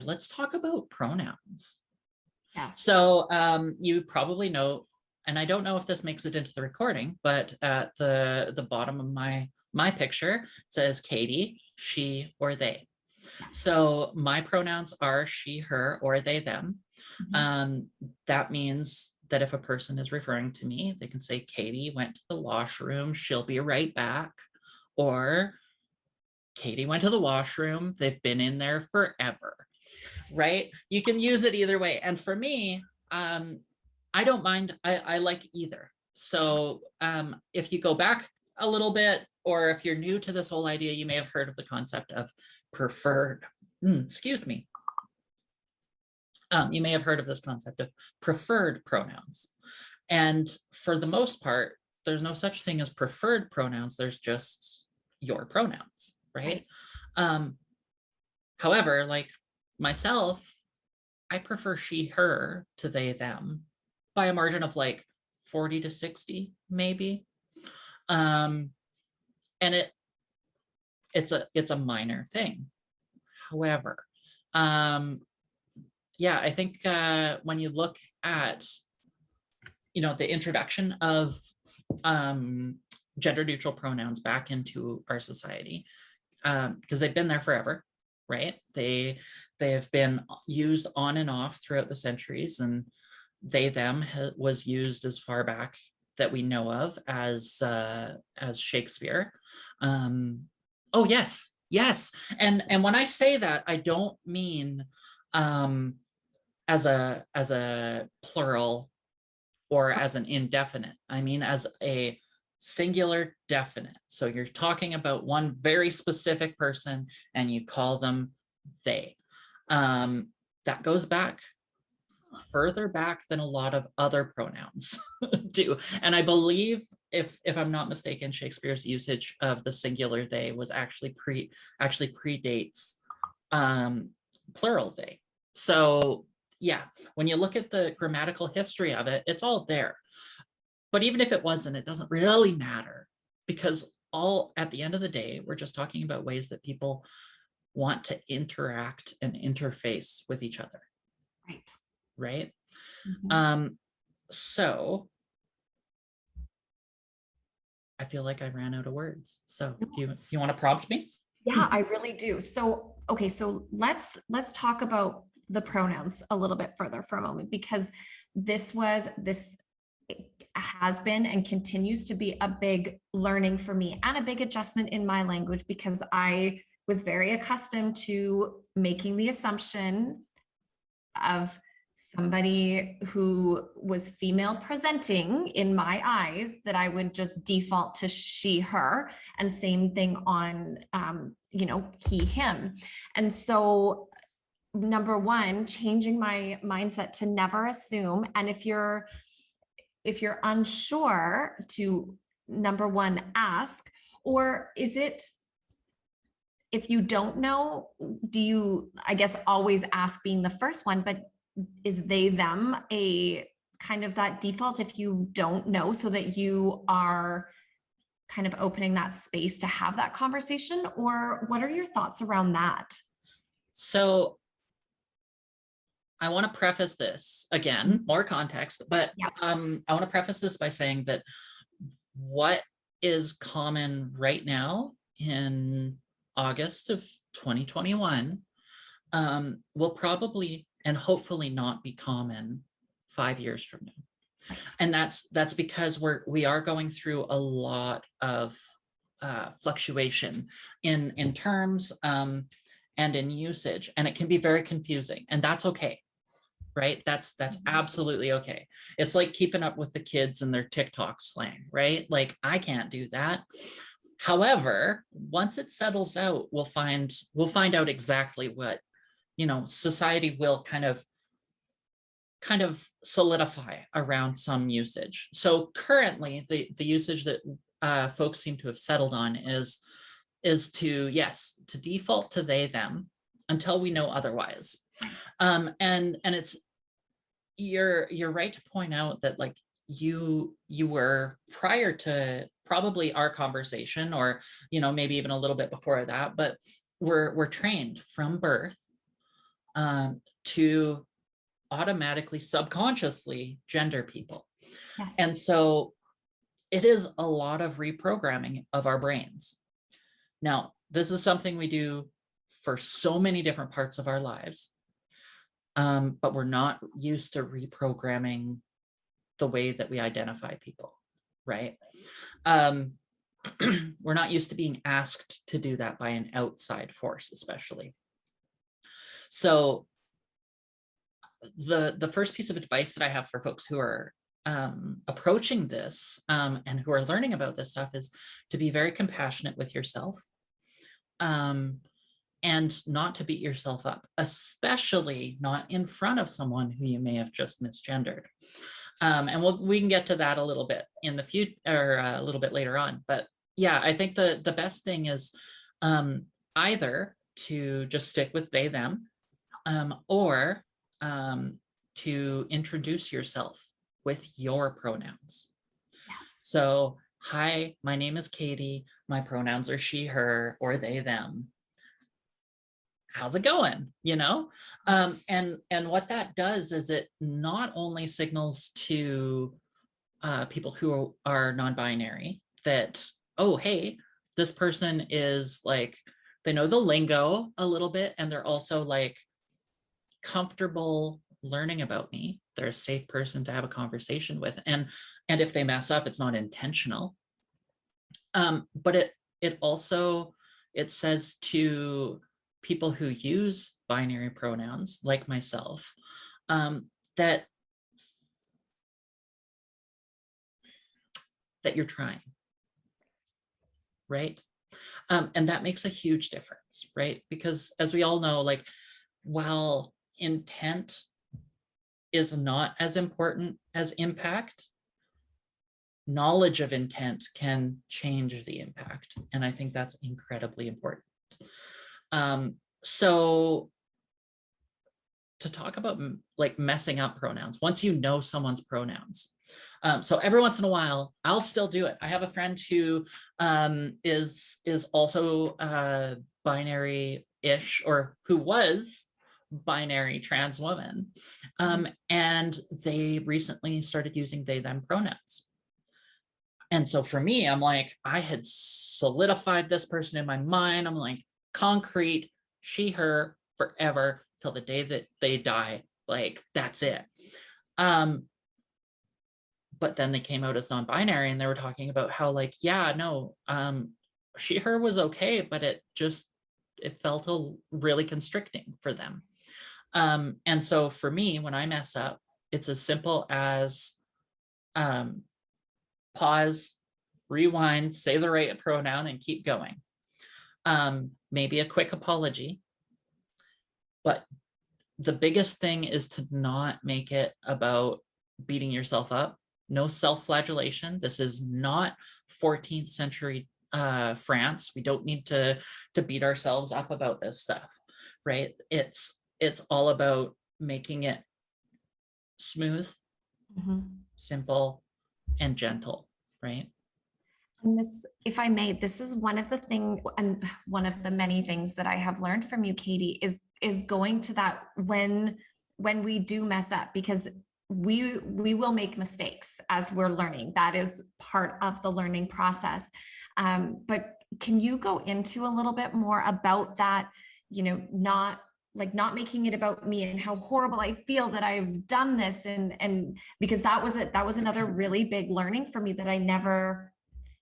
let's talk about pronouns. Yes. So you probably know, and I don't know if this makes it into the recording, but at the bottom of my picture it says Katie, she, or they. So my pronouns are she, her, or they, them. That means that if a person is referring to me, they can say Katie went to the washroom, she'll be right back. Or Katie went to the washroom, they've been in there forever, right? You can use it either way. And for me, I don't mind. I like either. So if you go back a little bit, or if you're new to this whole idea, you may have heard of the concept of preferred, excuse me. You may have heard of this concept of preferred pronouns. And for the most part, there's no such thing as preferred pronouns. There's just your pronouns, right? However, like myself, I prefer she, her to they, them by a margin of like 40 to 60, maybe. And it's a minor thing. However, yeah, I think when you look at, the introduction of gender neutral pronouns back into our society, because they've been there forever, right? They have been used on and off throughout the centuries, and they, them was used as far back that we know of as Shakespeare. Oh yes, yes. And when I say that, I don't mean as a plural or as an indefinite. I mean as a singular definite. So you're talking about one very specific person and you call them they. That goes back further back than a lot of other pronouns do. And I believe, if I'm not mistaken, Shakespeare's usage of the singular they was actually predates plural they. So yeah, when you look at the grammatical history of it, it's all there. But even if it wasn't, it doesn't really matter, because at the end of the day, we're just talking about ways that people want to interact and interface with each other. Right? So I feel like I ran out of words. So you want to prompt me? Yeah, I really do. So, okay, so let's talk about the pronouns a little bit further for a moment, because this has been and continues to be a big learning for me and a big adjustment in my language, because I was very accustomed to making the assumption of somebody who was female presenting in my eyes that I would just default to she, her, and same thing on, he, him. And so number one, changing my mindset to never assume. And if you're unsure, to number one, ask, or is it, if you don't know, do you, I guess, always ask being the first one, but is they, them a kind of that default if you don't know, so that you are kind of opening that space to have that conversation? Or what are your thoughts around that? So I want to preface this, again, more context, but I want to preface this by saying that what is common right now in August of 2021 will probably and hopefully not be common 5 years from now. And that's because we are going through a lot of fluctuation in terms and in usage, and it can be very confusing, and that's okay. Right? That's absolutely okay. It's like keeping up with the kids and their TikTok slang, right? Like I can't do that. However, once it settles out, we'll find out exactly what, society will kind of solidify around some usage. So currently the usage that folks seem to have settled on is to default to they, them until we know otherwise. And it's, you're right to point out that, like, you were, prior to probably our conversation, or maybe even a little bit before that, but we're trained from birth to automatically, subconsciously gender people. Yes. And so it is a lot of reprogramming of our brains. Now, this is something we do for so many different parts of our lives, but we're not used to reprogramming the way that we identify people, right? We're not used to being asked to do that by an outside force, especially. So the first piece of advice that I have for folks who are approaching this and who are learning about this stuff is to be very compassionate with yourself, and not to beat yourself up, especially not in front of someone who you may have just misgendered. And we can get to that a little bit in the future, or a little bit later on. But yeah, I think the best thing is either to just stick with they, them, or to introduce yourself with your pronouns. Yes. So, hi, my name is Katie. My pronouns are she, her, or they, them. How's it going? You know, and what that does is it not only signals to people who are non-binary that, oh, hey, this person is like, they know the lingo a little bit, and they're also like comfortable learning about me. They're a safe person to have a conversation with, and if they mess up, it's not intentional. But it also, it says to people who use binary pronouns like myself, that you're trying, right? And that makes a huge difference, right? Because as we all know, like, while intent is not as important as impact, knowledge of intent can change the impact. And I think that's incredibly important. So to talk about like messing up pronouns, once you know someone's pronouns, so every once in a while, I'll still do it. I have a friend who is also binary-ish, or who was binary trans woman, and they recently started using they, them pronouns. And so for me, I'm like, I had solidified this person in my mind. I'm like, concrete, she, her, forever, till the day that they die. Like, that's it. But then they came out as non-binary, and they were talking about how, like, yeah, no, she, her was okay, but it felt really constricting for them. And so for me, when I mess up, it's as simple as pause, rewind, say the right pronoun, and keep going. Maybe a quick apology. But the biggest thing is to not make it about beating yourself up. No self-flagellation. This is not 14th century France. We don't need to beat ourselves up about this stuff, right? It's all about making it smooth, simple, and gentle, right? And this, if I may, this is one of the many things that I have learned from you, Katie, is going to that when we do mess up, because we will make mistakes as we're learning. That is part of the learning process. But can you go into a little bit more about that, you know, not making it about me and how horrible I feel that I've done this, and because that was another really big learning for me, that I never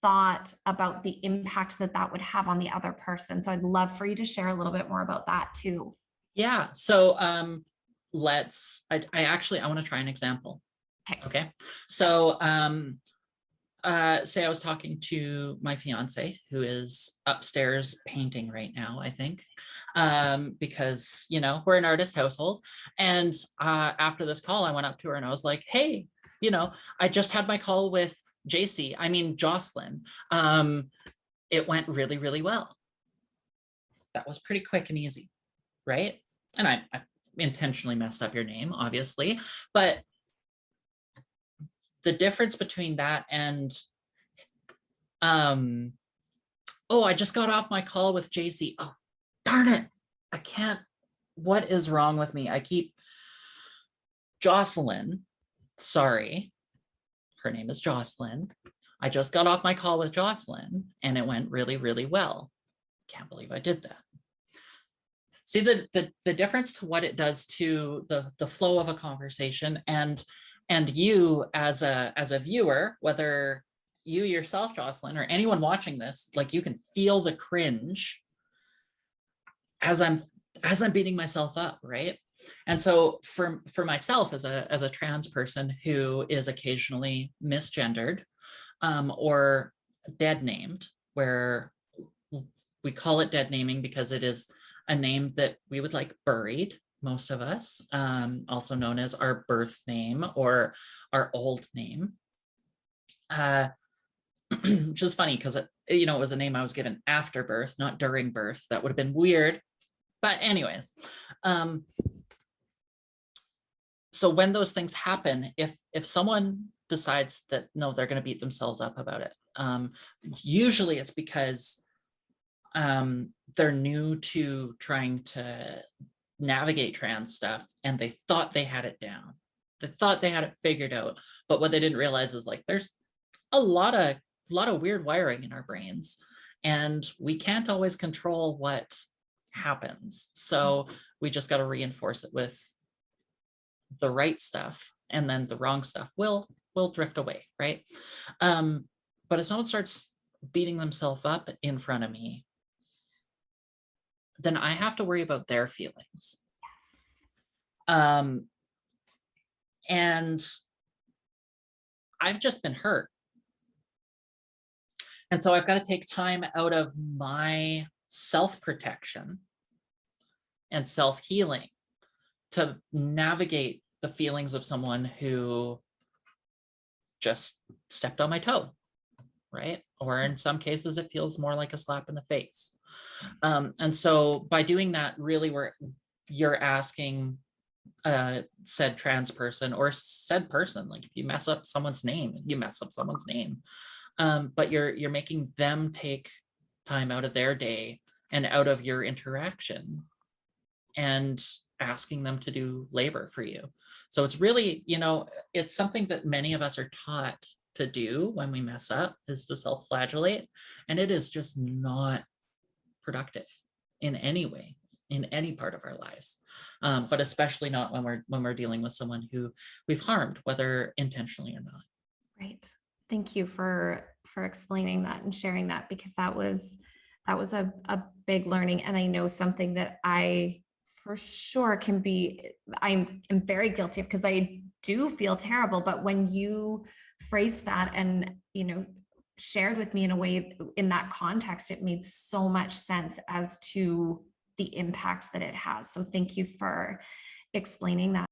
thought about the impact that would have on the other person. So I'd love for you to share a little bit more about that too. Yeah. So I want to try an example. Okay. So say I was talking to my fiance, who is upstairs painting right now, I think, because, you know, we're an artist household. And after this call, I went up to her and I was like, hey, you know, I just had my call with Jocelyn. It went really, really well. That was pretty quick and easy, right? And I intentionally messed up your name, obviously, but the difference between that and, oh, I just got off my call with JC. Oh, darn it. I can't what is wrong with me? I keep Jocelyn, sorry, her name is Jocelyn. I just got off my call with Jocelyn and it went really, really well. Can't believe I did that. See the difference to what it does to the flow of a conversation, and you as a viewer, whether you yourself, Jocelyn, or anyone watching this, like, you can feel the cringe as I'm beating myself up, right? And so for myself as a trans person who is occasionally misgendered, or dead named, where we call it dead naming because it is a name that we would like buried, most of us, also known as our birth name or our old name. Which is funny because it was a name I was given after birth, not during birth. That would have been weird. But anyways, so when those things happen, if someone decides that no, they're going to beat themselves up about it, usually it's because they're new to trying to navigate trans stuff and they thought they had it down. They thought they had it figured out, but what they didn't realize is, like, there's a lot of weird wiring in our brains and we can't always control what happens. So we just got to reinforce it with the right stuff, and then the wrong stuff will drift away, right? But if someone starts beating themselves up in front of me, then I have to worry about their feelings. And I've just been hurt. And so I've got to take time out of my self-protection and self-healing to navigate the feelings of someone who just stepped on my toe, right? Or in some cases, it feels more like a slap in the face. And so by doing that, really, you're asking said trans person or said person, like, if you mess up someone's name, you mess up someone's name. But you're making them take time out of their day and out of your interaction and asking them to do labor for you. So it's really, it's something that many of us are taught to do when we mess up, is to self-flagellate, and it is just not productive in any way, in any part of our lives, but especially not when we're dealing with someone who we've harmed, whether intentionally or not. Right. Thank you for explaining that and sharing that, because that was a big learning, and I know something that I for sure I am very guilty of, because I do feel terrible. But when you phrased that and shared with me in a way, in that context, it made so much sense as to the impact that it has. So thank you for explaining that.